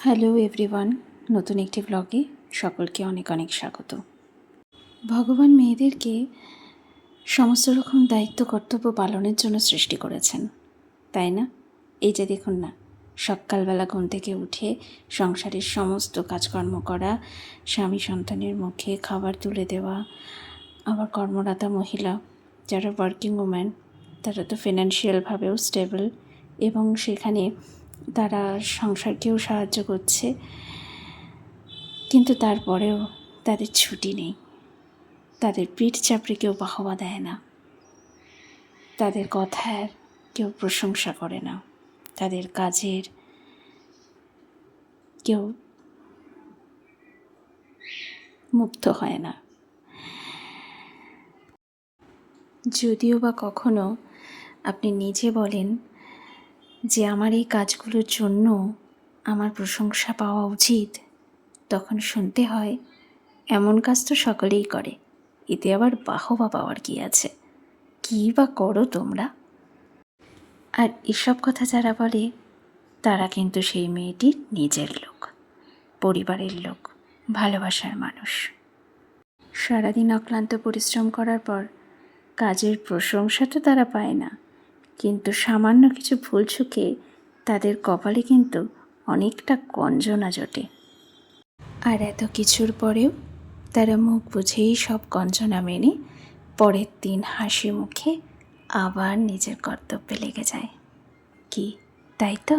Hello everyone, নতুন একটি ব্লগে সকলকে অনেক অনেক স্বাগত। ভগবান মেয়েদেরকে সমস্ত রকম দায়িত্ব কর্তব্য পালনের জন্য সৃষ্টি করেছেন, তাই না? এই যে দেখুন না, সকালবেলা ঘুম থেকে উঠে সংসারের সমস্ত কাজকর্ম করা, স্বামী সন্তানের মুখে খাবার তুলে দেওয়া, আবার কর্মরতা মহিলা যারা ওয়ার্কিং ওম্যান, তারা তো ফিনান্সিয়ালভাবেও স্টেবল এবং সেখানে তারা সংসারকেও সাহায্য করছে, কিন্তু তারপরেও তাদের ছুটি নেই। তাদের পিঠ চাপড়ে কেউ বাহবা দেয় না, তাদের কথার কেউ প্রশংসা করে না, তাদের কাজের কেউ মুগ্ধ হয় না। যদিও বা কখনো আপনি নিজে বলেন যে আমার এই কাজগুলোর জন্য আমার প্রশংসা পাওয়া উচিত, তখন শুনতে হয় এমন কাজ তো সকলেই করে, এতে আবার বাহবা পাওয়ার কী আছে, কী বা করো তোমরা। আর এসব কথা যারা বলে তারা কিন্তু সেই মেয়েটির নিজের লোক, পরিবারের লোক, ভালোবাসার মানুষ। সারাদিন অক্লান্ত পরিশ্রম করার পর কাজের প্রশংসা তো তারা পায় না, কিন্তু সামান্য কিছু ভুল চুকে তাদের কপালে কিন্তু অনেকটা গঞ্জনা জোটে। আর এত কিছুর পরেও তারা মুখ বুঝেই সব গঞ্জনা মেনে পরের দিন হাসি মুখে আবার নিজের কর্তব্যে লেগে যায়। কি তাই তো?